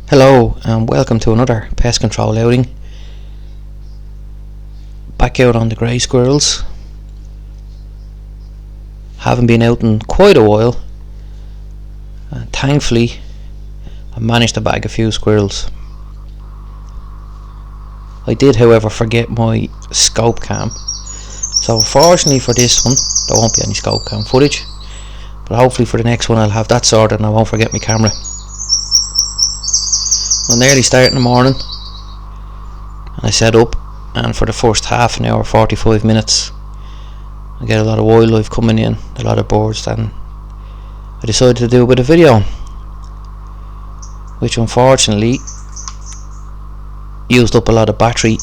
Hello and welcome to another pest control outing. Back out on the grey squirrels. Haven't been out in quite a while, and thankfully I managed to bag a few squirrels. I did however forget my scope cam, so unfortunately for this one there won't be any scope cam footage, but hopefully for the next one I'll have that sorted and I won't forget my camera. I'm nearly starting in the morning and I set up, and for the first half an hour, 45 minutes, I get a lot of wildlife coming in, a lot of birds, and I decided to do a bit of video, which unfortunately used up a lot of battery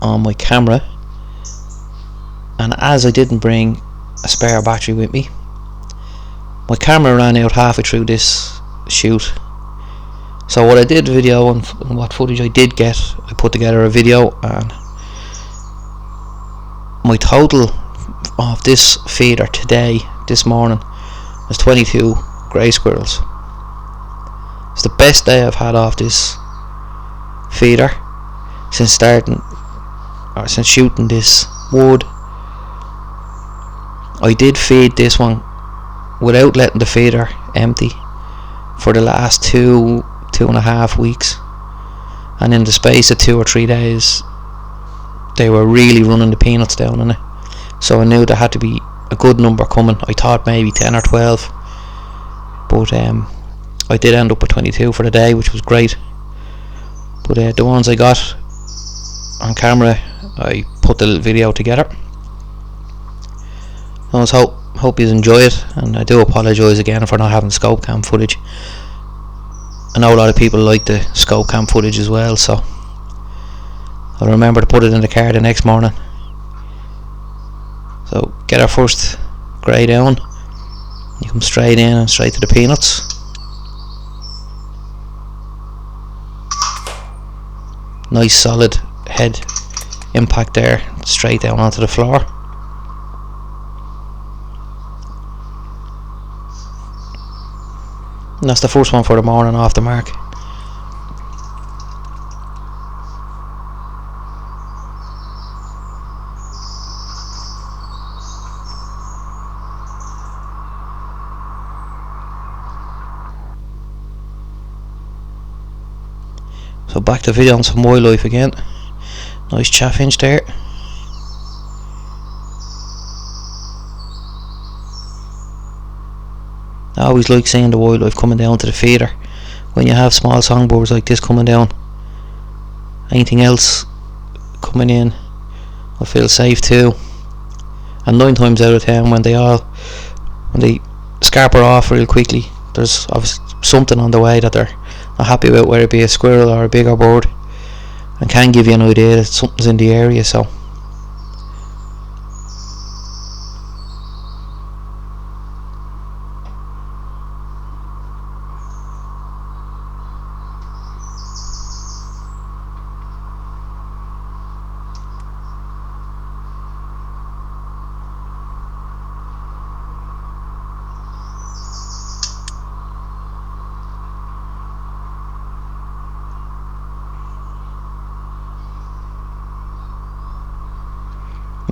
on my camera, and as I didn't bring a spare battery with me, my camera ran out halfway through this shoot. So what I did video and what footage I did get, I put together a video, and my total of this feeder today, this morning, was 22 grey squirrels. It's the best day I've had off this feeder since shooting this wood. I did feed this one without letting the feeder empty for the last two and a half weeks, and in the space of 2 or 3 days they were really running the peanuts down in it, so I knew there had to be a good number coming. I thought maybe 10 or 12, but I did end up with 22 for the day, which was great. But the ones I got on camera, I put the little video together. I just hope you enjoy it, and I do apologise again for not having scope cam footage. I know a lot of people like the scope cam footage as well, so I'll remember to put it in the car the next morning. So get our first grey down, you come straight in and straight to the peanuts. Nice solid head impact there, straight down onto the floor. And that's the first one for the morning off the mark. So back to video on some wildlife again. Nice chaffinch there. I always like seeing the wildlife coming down to the feeder when you have small songbirds like this coming down. Anything else coming in, I feel safe too. And 9 times out of 10 when they scarper off real quickly, there's obviously something on the way that they're not happy about, whether it be a squirrel or a bigger bird, and can give you an idea that something's in the area. So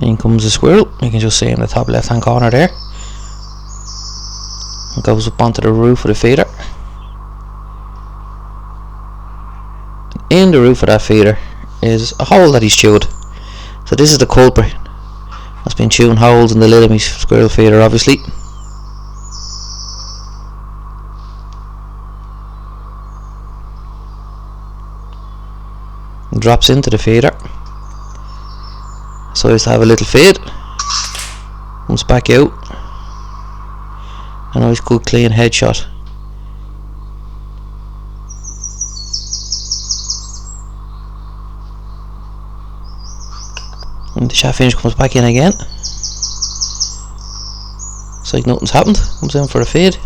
in comes a squirrel. You can just see in the top left hand corner there. It goes up onto the roof of the feeder. In the roof of that feeder is a hole that he's chewed. So this is the culprit that's been chewing holes in the lid of my squirrel feeder, obviously. And drops into the feeder. So I used to have a little feed, comes back out, a nice good clean headshot. And the chaffinch comes back in again. It's like nothing's happened, comes in for a feed.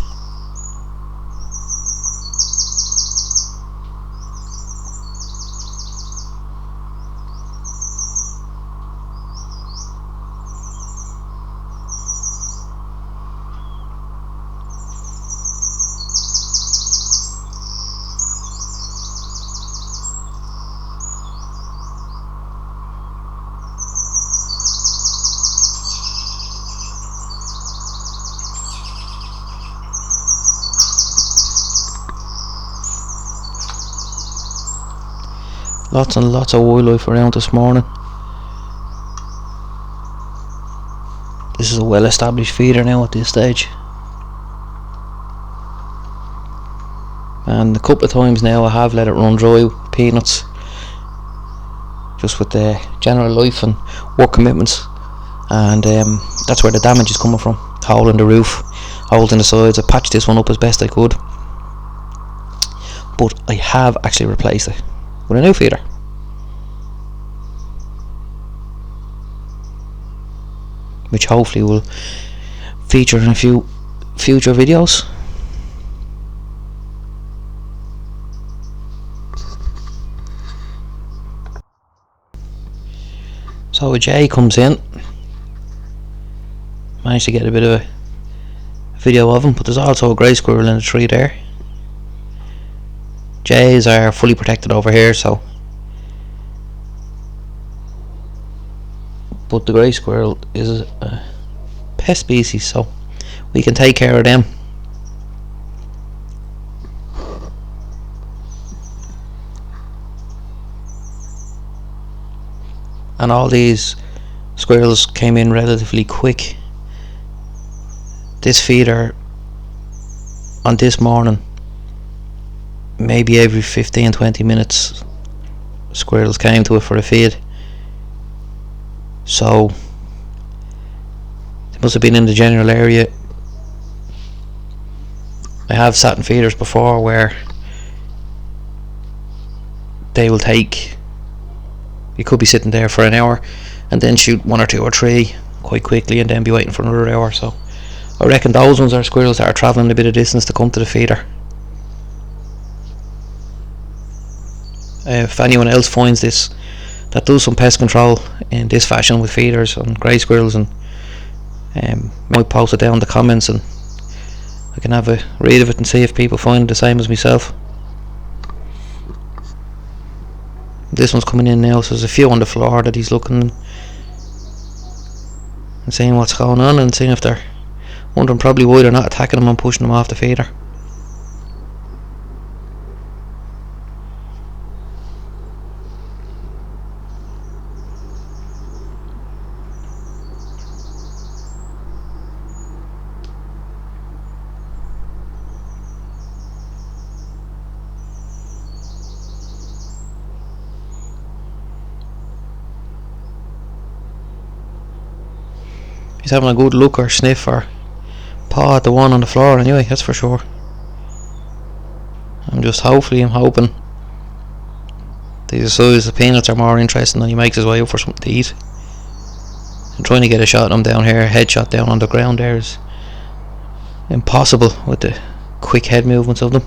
Lots and lots of wildlife around this morning. This is a well established feeder now at this stage. And a couple of times now I have let it run dry with peanuts, just with the general life and work commitments, and that's where the damage is coming from. Hole in the roof, holes in the sides. I patched this one up as best I could, but I have actually replaced it with a new feeder, which hopefully will feature in a few future videos. So a jay comes in, managed to get a bit of a video of him, but there's also a grey squirrel in the tree there. Jays are fully protected over here, so, but the grey squirrel is a pest species, so we can take care of them. And all these squirrels came in relatively quick. This feeder on this morning, maybe every 15-20 minutes squirrels came to it for a feed, so they must have been in the general area. I have sat in feeders before where they will take, you could be sitting there for an hour and then shoot 1 or 2 or 3 quite quickly and then be waiting for another hour. So I reckon those ones are squirrels that are travelling a bit of distance to come to the feeder. If anyone else finds this that does some pest control in this fashion with feeders and grey squirrels, and might post it down in the comments and I can have a read of it and see if people find it the same as myself. This one's coming in now, so there's a few on the floor that he's looking and seeing what's going on, and seeing if they're wondering probably why they're not attacking him and pushing him off the feeder. He's having a good look or sniff or paw at the one on the floor anyway, that's for sure. I'm hoping that he decides the peanuts are more interesting and he makes his way up for something to eat. I'm trying to get a shot of him down here, a headshot down on the ground there is impossible with the quick head movements of them.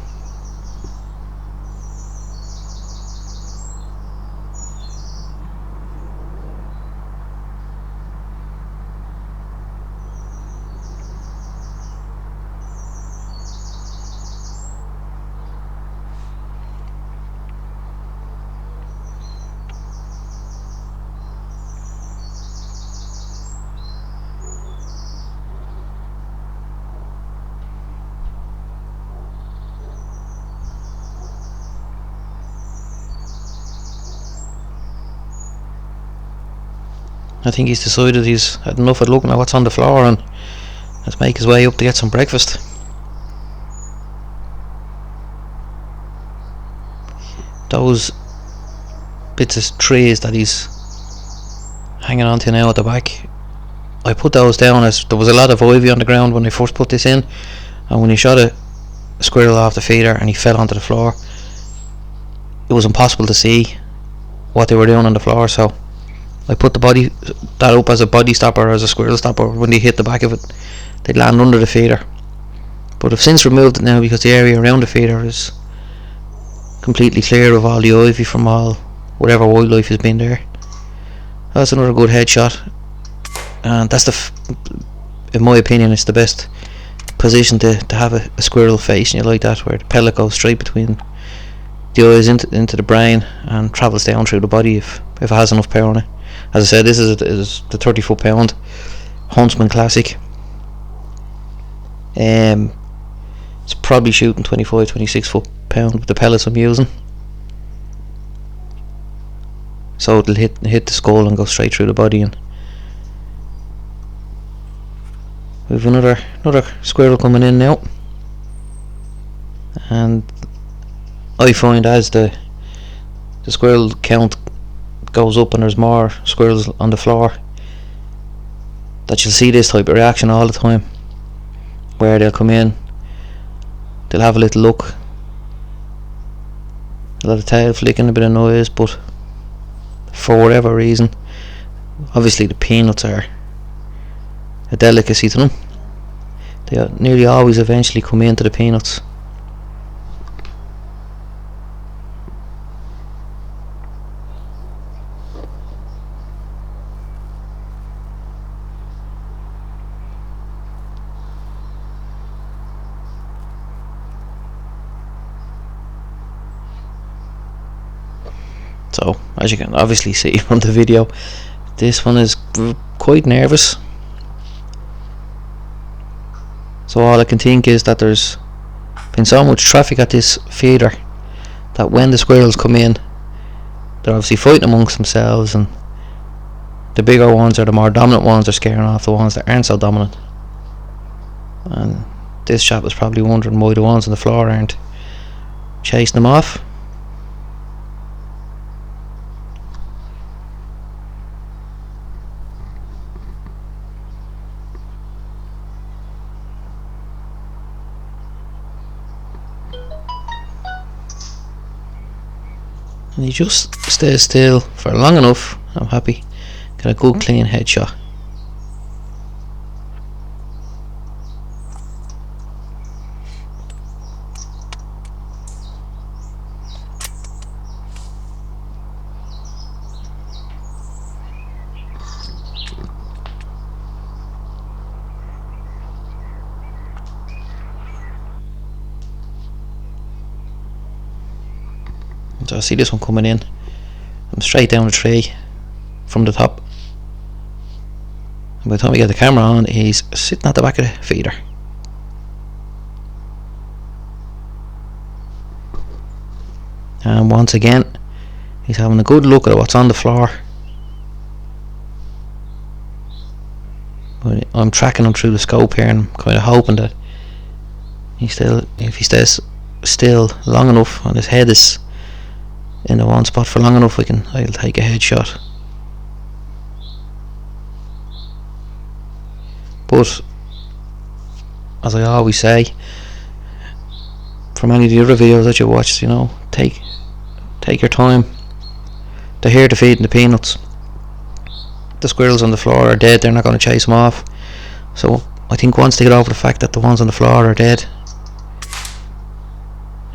I think he's decided he's had enough of looking at what's on the floor and let's make his way up to get some breakfast. Those bits of trees that he's hanging on to now at the back, I put those down as there was a lot of ivy on the ground when I first put this in, and when he shot a squirrel off the feeder and he fell onto the floor, it was impossible to see what they were doing on the floor, so I put that up as a body stopper, as a squirrel stopper. When they hit the back of it, they'd land under the feeder. But I've since removed it now because the area around the feeder is completely clear of all the ivy from all whatever wildlife has been there. That's another good headshot, and that's in my opinion, it's the best position to have a squirrel facing you like that, where the pellet goes straight between the eyes into the brain and travels down through the body if it has enough power on it. As I said, this is the 30 foot-pound Huntsman Classic. It's probably shooting 25-26 foot-pound with the pellets I'm using. so it'll hit the skull and go straight through the body. And we've another squirrel coming in now, and I find as the squirrel count goes up and there's more squirrels on the floor, that you'll see this type of reaction all the time, where they'll come in, they'll have a little look, a lot of tail flicking, a bit of noise, but for whatever reason, obviously the peanuts are a delicacy to them, they nearly always eventually come into the peanuts. So as you can obviously see from the video, this one is quite nervous. So all I can think is that there's been so much traffic at this feeder that when the squirrels come in, they're obviously fighting amongst themselves, and the bigger ones or the more dominant ones are scaring off the ones that aren't so dominant. And this chap is probably wondering why the ones on the floor aren't chasing them off. And he just stays still for long enough. I'm happy. Get a good clean headshot. So I see this one coming in. I'm straight down the tree from the top. And by the time we get the camera on, he's sitting at the back of the feeder. And once again, he's having a good look at what's on the floor. But I'm tracking him through the scope here, and I'm kind of hoping that if he stays still long enough and his head is in the one spot for long enough, I'll take a headshot. But as I always say, from any of the other videos that you watched, you know, take your time. They're here to feed the peanuts. The squirrels on the floor are dead, they're not going to chase them off. So I think once they get over the fact that the ones on the floor are dead,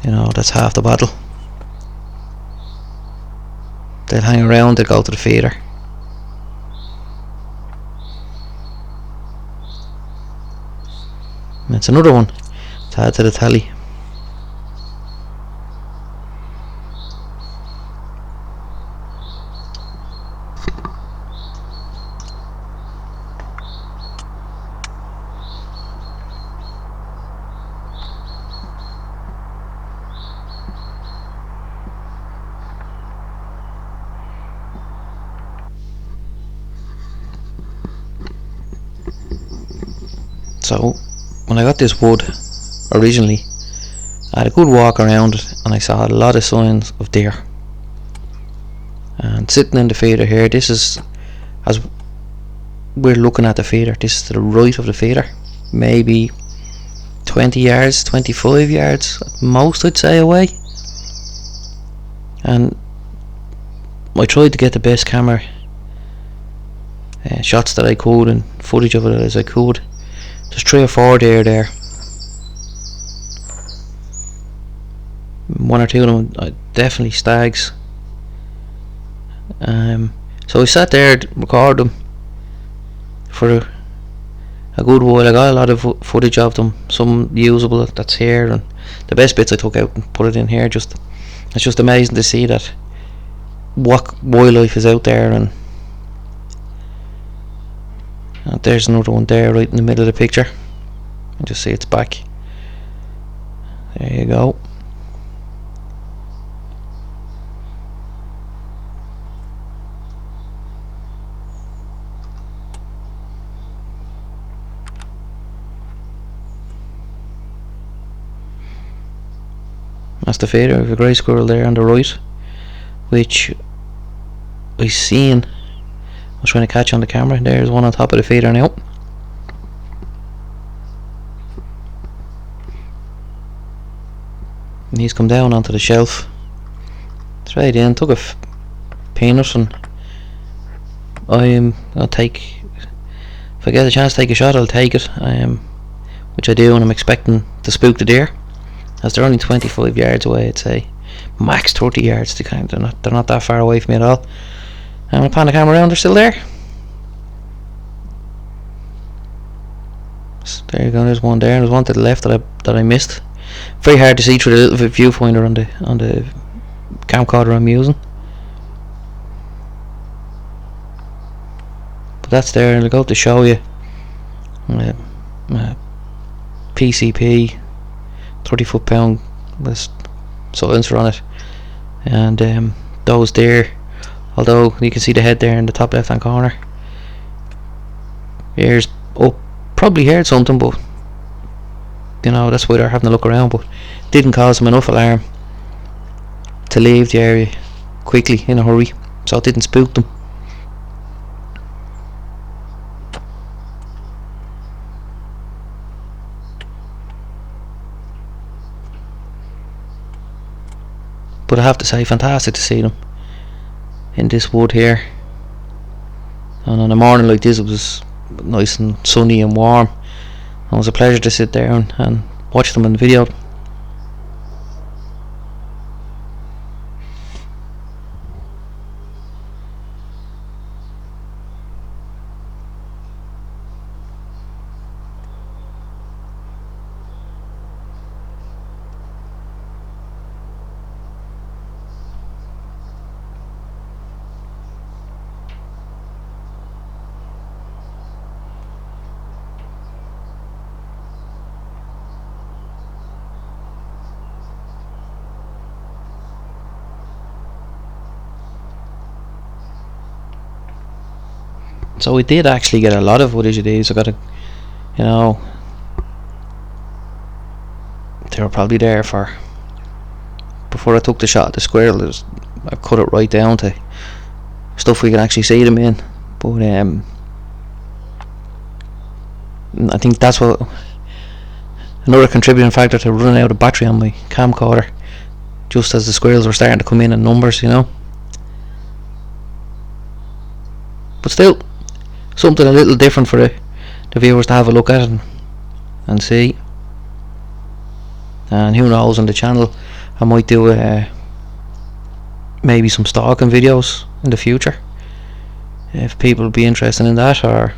you know, that's half the battle. They'll hang around, they'll go to the feeder. And it's another one to add to the tally. So when I got this wood originally, I had a good walk around it and I saw a lot of signs of deer. And sitting in the feeder here, this is, as we're looking at the feeder, this is to the right of the feeder, maybe 20 yards, 25 yards at most I'd say away. And I tried to get the best camera shots that I could and footage of it as I could. There's 3 or 4 deer there. 1 or 2 of them definitely stags. So I sat there to record them for a good while. I got a lot of footage of them, some usable that's here, and the best bits I took out and put it in here. It's just amazing to see that what wildlife is out there. And there's another one there right in the middle of the picture. You just see its back. There you go. That's the feeder. We have a grey squirrel there on the right, which I seen. I was trying to catch on the camera. There's one on top of the feeder now. And he's come down onto the shelf. Straight in, took a peanut, and I'll take, if I get a chance to take a shot, I'll take it, which I do, and I'm expecting to spook the deer, as they're only 25 yards away, I'd say, max 30 yards to count. They're not that far away from me at all. I'm going to pan the camera around, they're still there. So there you go, there's one there, and there's one to the left that I missed. Very hard to see through the little viewfinder on the camcorder I'm using. But that's there, and I'll go to show you PCP 30 foot-pound with silencer on it, and those there, although you can see the head there in the top left hand corner, ears up, probably heard something, but you know, that's why they're having a look around, but didn't cause them enough alarm to leave the area quickly in a hurry, so it didn't spook them. But I have to say, fantastic to see them in this wood here, and on a morning like this it was nice and sunny and warm. It was a pleasure to sit there and watch them in the video. So we did actually get a lot of footage of these. I got you know, they were probably there for, before I took the shot at the squirrel, I cut it right down to stuff we can actually see them in. But I think that's what another contributing factor to running out of battery on my camcorder, just as the squirrels were starting to come in numbers, you know. But still, something a little different for the viewers to have a look at and see. And who knows, on the channel I might do maybe some stalking videos in the future, if people would be interested in that, or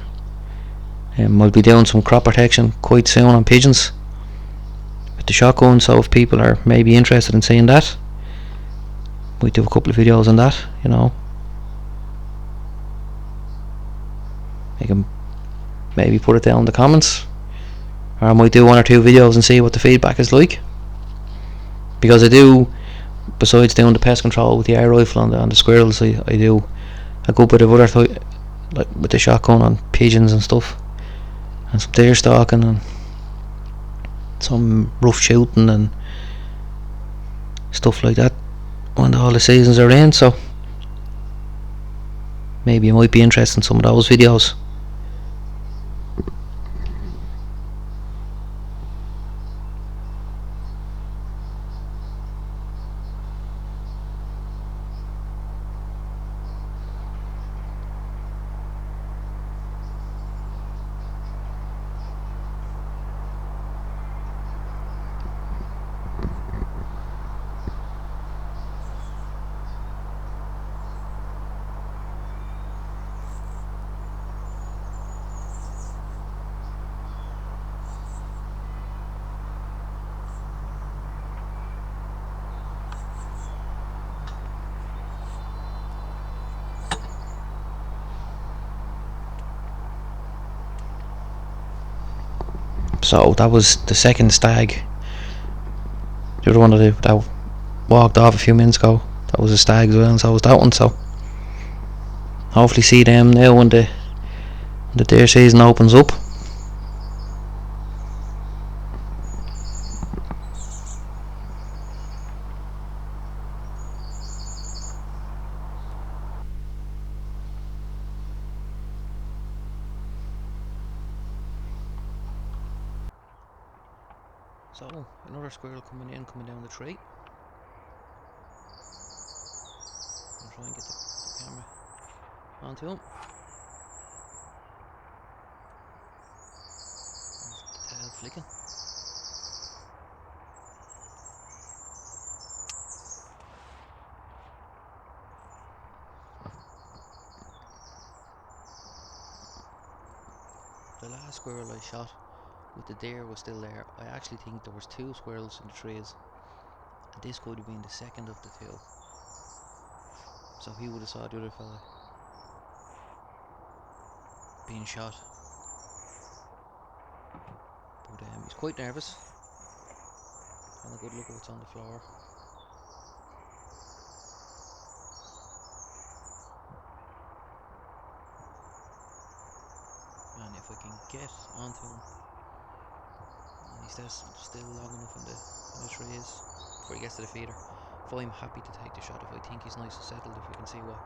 I'll be doing some crop protection quite soon on pigeons with the shotgun, so if people are maybe interested in seeing that, might do a couple of videos on that, you know. You can maybe put it down in the comments, or I might do 1 or 2 videos and see what the feedback is like, because I do, besides doing the pest control with the air rifle on the squirrels, I do a good bit of other like with the shotgun on pigeons and stuff, and some deer stalking and some rough shooting and stuff like that when all the seasons are in. So maybe you might be interested in some of those videos. So that was the second stag. The other one that walked off a few minutes ago, that was a stag as well, and so was that one. So hopefully see them now when the deer season opens up. So another squirrel coming down the tree. I'll try and get the camera onto him. There's the tail flicking. The last squirrel I shot with the deer was still there. I actually think there was 2 squirrels in the trees, and this could have been the second of the 2. So he would have saw the other fella being shot. But he's quite nervous. Having a good look at what's on the floor. And if I can get onto him, and he stays still long enough in the trees before he gets to the feeder. If I'm happy to take the shot, if I think he's nice and settled, if we can see what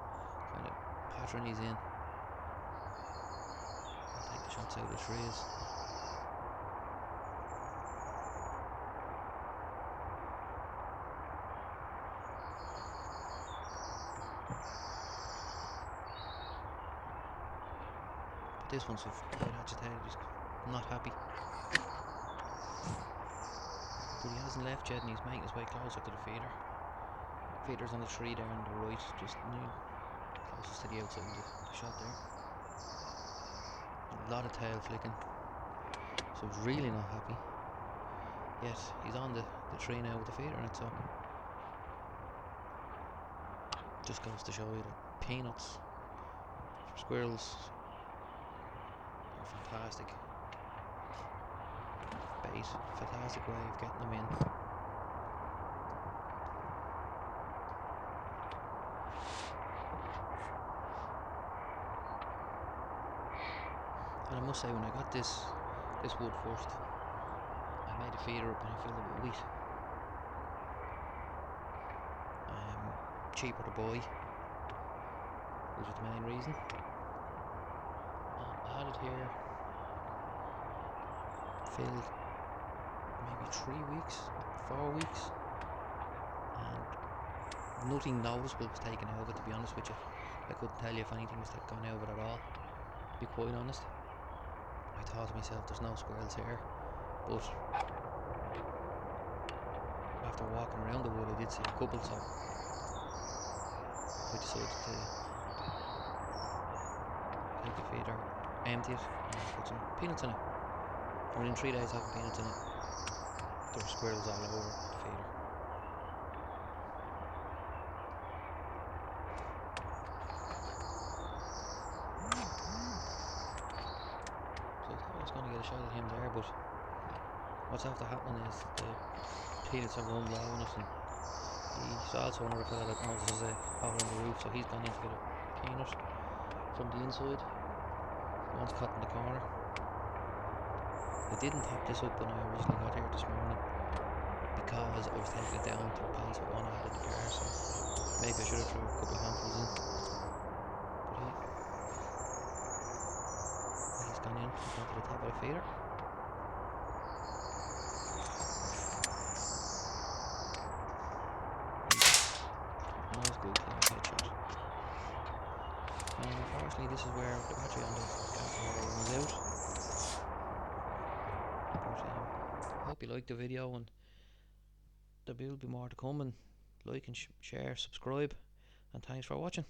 kind of pattern he's in, I'll take the shots out of the trees. But this one's quite agitated, he's not happy. But he hasn't left yet, and he's making his way closer to the feeder. Feeder's on the tree there on the right, just near closest to the outside of the shot there. A lot of tail flicking, so he's really not happy. Yet he's on the tree now with the feeder in it, so just goes to show you that peanuts for squirrels are fantastic bait, fantastic way of getting them in. And I must say, when I got this wood first, I made a feeder up and I filled it with wheat. Cheaper to buy, which is the main reason. I had it here filled maybe 3 weeks, 4 weeks, and nothing noticeable was taken out of it, to be honest with you. I couldn't tell you if anything was gone out of it at all, to be quite honest. I thought to myself, there's no squirrels here, but after walking around the wood I did see a couple, so I decided to take the feeder, empty it, and put some peanuts in it. And within 3 days having peanuts in it, there were squirrels all over the feeder. So I thought I was going to get a shot at him there, but what's after happening is the peanuts are run low on it, and he's also another fella that knows there's a hole in the roof, so he's gone in to get a peanut from the inside. One's cut in the corner. I didn't top this up when I originally got here this morning because I was taking it down to replace what one I had in the car, so maybe I should have thrown a couple of handfuls in. But he's gone in, he's gone to the top of the feeder. Nice good clean headshot. And unfortunately this is where the battery on the camera runs out. But I hope you liked the video, and there will be more to come, and like and share, subscribe, and thanks for watching.